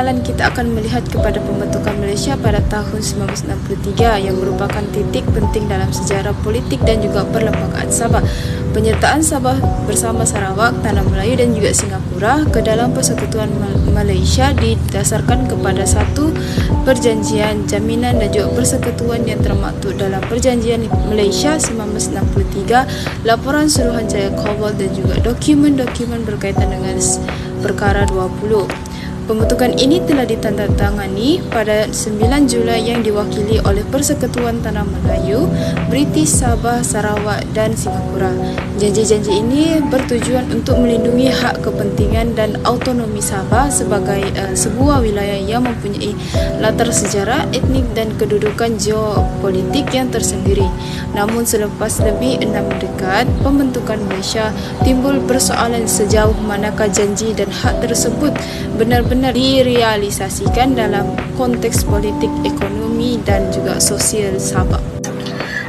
perkenalan kita akan melihat kepada pembentukan Malaysia pada tahun 1963 yang merupakan titik penting dalam sejarah politik dan juga perlembagaan Sabah. Penyertaan Sabah bersama Sarawak, Tanah Melayu dan juga Singapura ke dalam Persekutuan Malaysia didasarkan kepada satu perjanjian jaminan dan juga persekutuan yang termaktub dalam Perjanjian Malaysia 1963, laporan Suruhanjaya Kowal dan juga dokumen-dokumen berkaitan dengan Perkara 20. Pembentukan ini telah ditandatangani pada 9 Julai yang diwakili oleh Persekutuan Tanah Melayu, British Sabah, Sarawak dan Singapura. Janji-janji ini bertujuan untuk melindungi hak kepentingan dan autonomi Sabah sebagai sebuah wilayah yang mempunyai latar sejarah, etnik dan kedudukan geopolitik yang tersendiri. Namun selepas lebih 6 dekad pembentukan Malaysia, timbul persoalan sejauh manakah janji dan hak tersebut benar-benar direalisasikan dalam konteks politik, ekonomi dan juga sosial Sabah.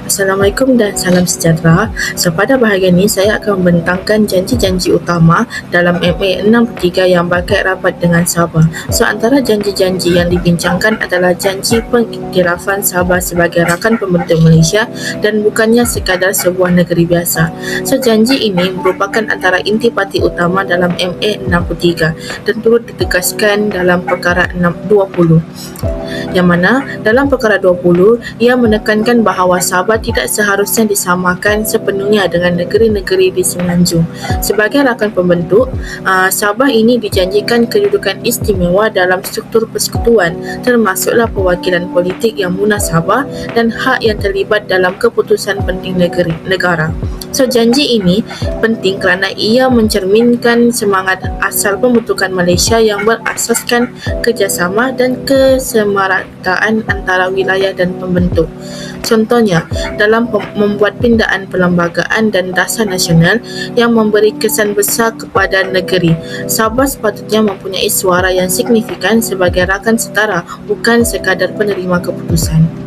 Assalamualaikum dan salam sejahtera. So, pada bahagian ini saya akan membentangkan janji-janji utama dalam MA 63 yang berkait rapat dengan Sabah. So, antara janji-janji yang dibincangkan adalah janji pengiktirafan Sabah sebagai rakan pembentuk Malaysia dan bukannya sekadar sebuah negeri biasa. So, janji ini merupakan antara intipati utama dalam MA 63 dan turut ditegaskan dalam Perkara 20. Yang mana dalam Perkara 20 ia menekankan bahawa Sabah tidak seharusnya disamakan sepenuhnya dengan negeri-negeri di Semenanjung. Sebagai rakan pembentuk, Sabah ini dijanjikan kedudukan istimewa dalam struktur persekutuan, termasuklah perwakilan politik yang munasabah dan hak yang terlibat dalam keputusan penting negara. So, janji ini penting kerana ia mencerminkan semangat asal pembentukan Malaysia yang berasaskan kerjasama dan kesemarataan antara wilayah dan pembentuk. Contohnya, dalam membuat pindaan perlembagaan dan dasar nasional yang memberi kesan besar kepada negeri, Sabah sepatutnya mempunyai suara yang signifikan sebagai rakan setara, bukan sekadar penerima keputusan.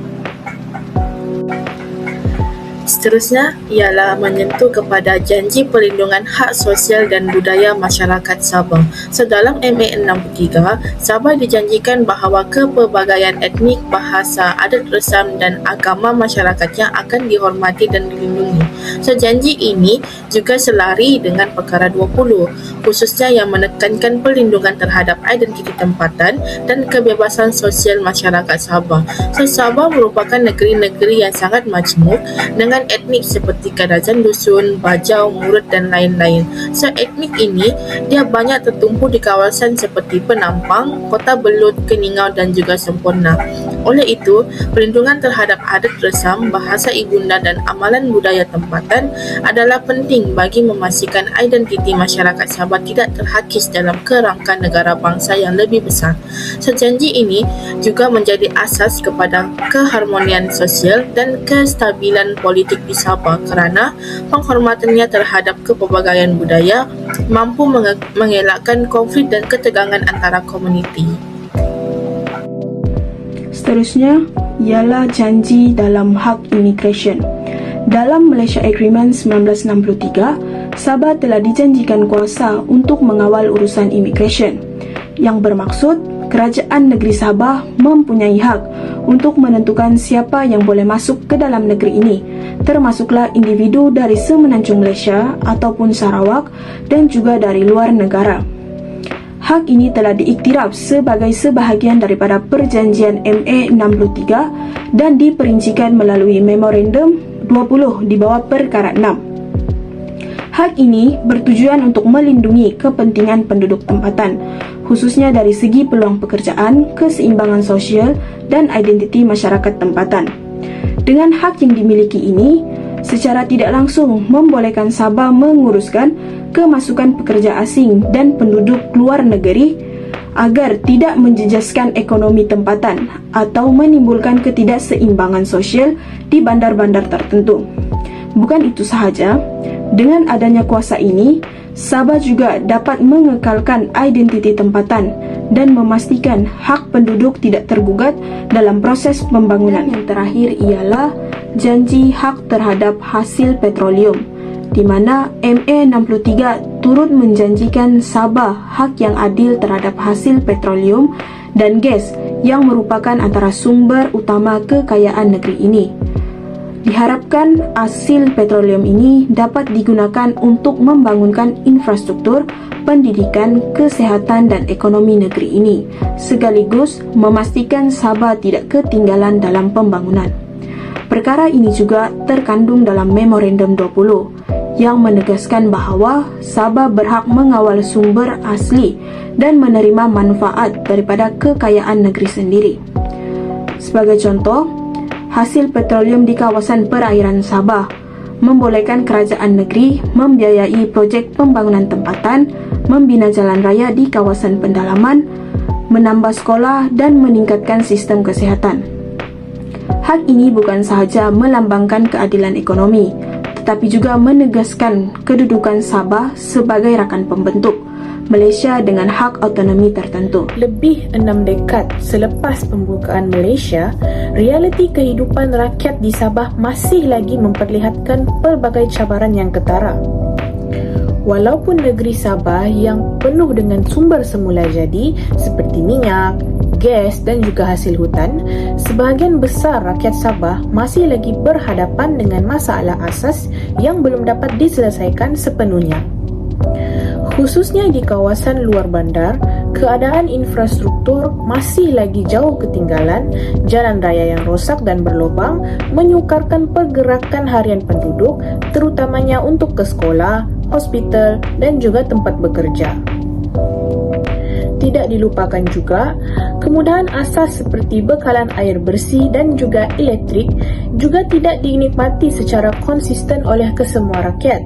Seterusnya ialah menyentuh kepada janji perlindungan hak sosial dan budaya masyarakat Sabah. So, dalam MA 63, Sabah dijanjikan bahawa kepelbagaian etnik, bahasa, adat resam dan agama masyarakatnya akan dihormati dan dilindungi. So, janji ini juga selari dengan Perkara 20, khususnya yang menekankan perlindungan terhadap identiti tempatan dan kebebasan sosial masyarakat Sabah. So, Sabah merupakan negeri-negeri yang sangat majmuk dengan etnik seperti Kadazan Dusun, Bajau, Murut dan lain-lain. So, etnik ini dia banyak tertumpu di kawasan seperti Penampang, Kota Belud, Keningau dan juga Semporna. Oleh itu, perlindungan terhadap adat resam, bahasa ibunda dan amalan budaya tempatan adalah penting bagi memastikan identiti masyarakat Sabah tidak terhakis dalam kerangka negara bangsa yang lebih besar. So, janji ini juga menjadi asas kepada keharmonian sosial dan kestabilan politik di Sabah kerana penghormatannya terhadap kepelbagaian budaya mampu mengelakkan konflik dan ketegangan antara komuniti. Seterusnya ialah janji dalam hak immigration. Dalam Malaysia Agreement 1963, Sabah telah dijanjikan kuasa untuk mengawal urusan immigration, yang bermaksud kerajaan negeri Sabah mempunyai hak untuk menentukan siapa yang boleh masuk ke dalam negeri ini, termasuklah individu dari Semenanjung Malaysia ataupun Sarawak dan juga dari luar negara. Hak ini telah diiktiraf sebagai sebahagian daripada Perjanjian MA 63 dan diperincikan melalui Memorandum 20 di bawah Perkara 6. Hak ini bertujuan untuk melindungi kepentingan penduduk tempatan, khususnya dari segi peluang pekerjaan, keseimbangan sosial dan identiti masyarakat tempatan. Dengan hak yang dimiliki ini, secara tidak langsung membolehkan Sabah menguruskan kemasukan pekerja asing dan penduduk luar negeri agar tidak menjejaskan ekonomi tempatan atau menimbulkan ketidakseimbangan sosial di bandar-bandar tertentu. Bukan itu sahaja, dengan adanya kuasa ini, Sabah juga dapat mengekalkan identiti tempatan dan memastikan hak penduduk tidak tergugat dalam proses pembangunan. Dan yang terakhir ialah janji hak terhadap hasil petroleum, di mana MA 63 turut menjanjikan Sabah hak yang adil terhadap hasil petroleum dan gas yang merupakan antara sumber utama kekayaan negeri ini. Diharapkan hasil petroleum ini dapat digunakan untuk membangunkan infrastruktur, pendidikan, kesehatan dan ekonomi negeri ini, sekaligus memastikan Sabah tidak ketinggalan dalam pembangunan. Perkara ini juga terkandung dalam Memorandum 20 yang menegaskan bahawa Sabah berhak mengawal sumber asli dan menerima manfaat daripada kekayaan negeri sendiri. Sebagai contoh, hasil petroleum di kawasan perairan Sabah membolehkan kerajaan negeri membiayai projek pembangunan tempatan, membina jalan raya di kawasan pendalaman, menambah sekolah dan meningkatkan sistem kesihatan. Hal ini bukan sahaja melambangkan keadilan ekonomi, tetapi juga menegaskan kedudukan Sabah sebagai rakan pembentuk Malaysia dengan hak autonomi tertentu. Lebih 6 dekad selepas pembukaan Malaysia, realiti kehidupan rakyat di Sabah masih lagi memperlihatkan pelbagai cabaran yang ketara. Walaupun negeri Sabah yang penuh dengan sumber semula jadi seperti minyak, gas dan juga hasil hutan, sebahagian besar rakyat Sabah masih lagi berhadapan dengan masalah asas yang belum dapat diselesaikan sepenuhnya. Khususnya di kawasan luar bandar, keadaan infrastruktur masih lagi jauh ketinggalan, jalan raya yang rosak dan berlubang menyukarkan pergerakan harian penduduk, terutamanya untuk ke sekolah, hospital dan juga tempat bekerja. Tidak dilupakan juga, kemudahan asas seperti bekalan air bersih dan juga elektrik juga tidak dinikmati secara konsisten oleh kesemua rakyat.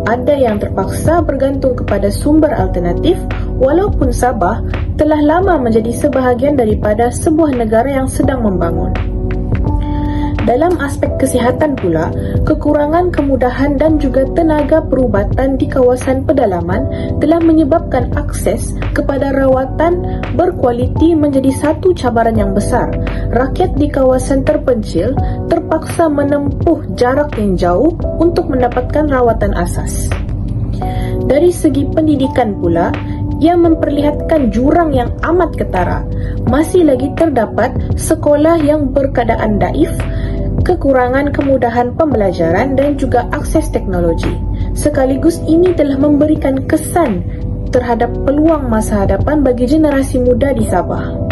Ada yang terpaksa bergantung kepada sumber alternatif walaupun Sabah telah lama menjadi sebahagian daripada sebuah negara yang sedang membangun. Dalam aspek kesihatan pula, kekurangan kemudahan dan juga tenaga perubatan di kawasan pedalaman telah menyebabkan akses kepada rawatan berkualiti menjadi satu cabaran yang besar. Rakyat di kawasan terpencil terpaksa menempuh jarak yang jauh untuk mendapatkan rawatan asas. Dari segi pendidikan pula, ia memperlihatkan jurang yang amat ketara. Masih lagi terdapat sekolah yang berkeadaan daif, kekurangan kemudahan pembelajaran dan juga akses teknologi. Sekaligus ini telah memberikan kesan terhadap peluang masa hadapan bagi generasi muda di Sabah.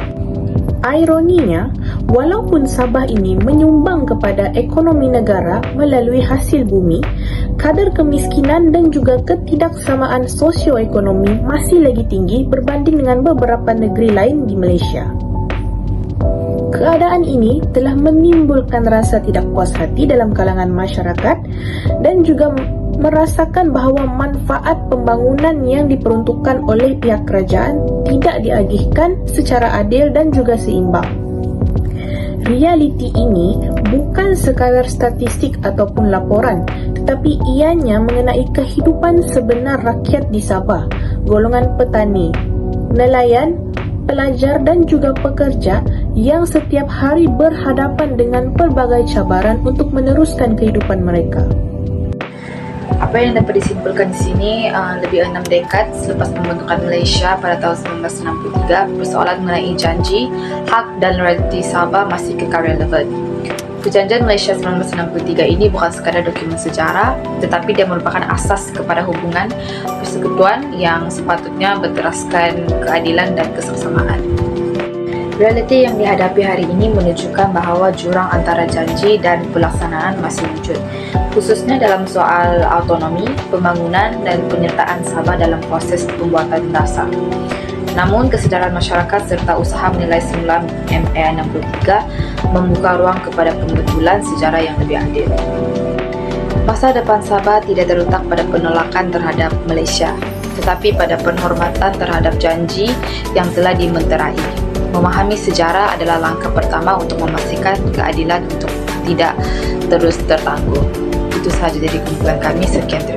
Ironinya, walaupun Sabah ini menyumbang kepada ekonomi negara melalui hasil bumi, kadar kemiskinan dan juga ketidaksamaan sosioekonomi masih lagi tinggi berbanding dengan beberapa negeri lain di Malaysia. Keadaan ini telah menimbulkan rasa tidak puas hati dalam kalangan masyarakat dan juga merasakan bahawa manfaat pembangunan yang diperuntukkan oleh pihak kerajaan tidak diagihkan secara adil dan juga seimbang. Realiti ini bukan sekadar statistik ataupun laporan, tetapi ianya mengenai kehidupan sebenar rakyat di Sabah, golongan petani, nelayan, pelajar dan juga pekerja yang setiap hari berhadapan dengan pelbagai cabaran untuk meneruskan kehidupan mereka. Apa yang dapat disimpulkan di sini, lebih 6 dekad selepas pembentukan Malaysia pada tahun 1963, persoalan mengenai janji, hak dan loyalti Sabah masih kekal relevan. Perjanjian Malaysia 1963 ini bukan sekadar dokumen sejarah, tetapi dia merupakan asas kepada hubungan persekutuan yang sepatutnya berteraskan keadilan dan kesesamaan. Realiti yang dihadapi hari ini menunjukkan bahawa jurang antara janji dan pelaksanaan masih wujud, khususnya dalam soal autonomi, pembangunan dan penyertaan Sabah dalam proses pembuatan dasar. Namun, kesedaran masyarakat serta usaha menilai semula MA 63 membuka ruang kepada pembetulan sejarah yang lebih adil. Masa depan Sabah tidak terletak pada penolakan terhadap Malaysia, tetapi pada penghormatan terhadap janji yang telah dimenterai. Memahami sejarah adalah langkah pertama untuk memastikan keadilan untuk tidak terus tertangguh. Itu sahaja dari kumpulan kami. Sekian, terima kasih.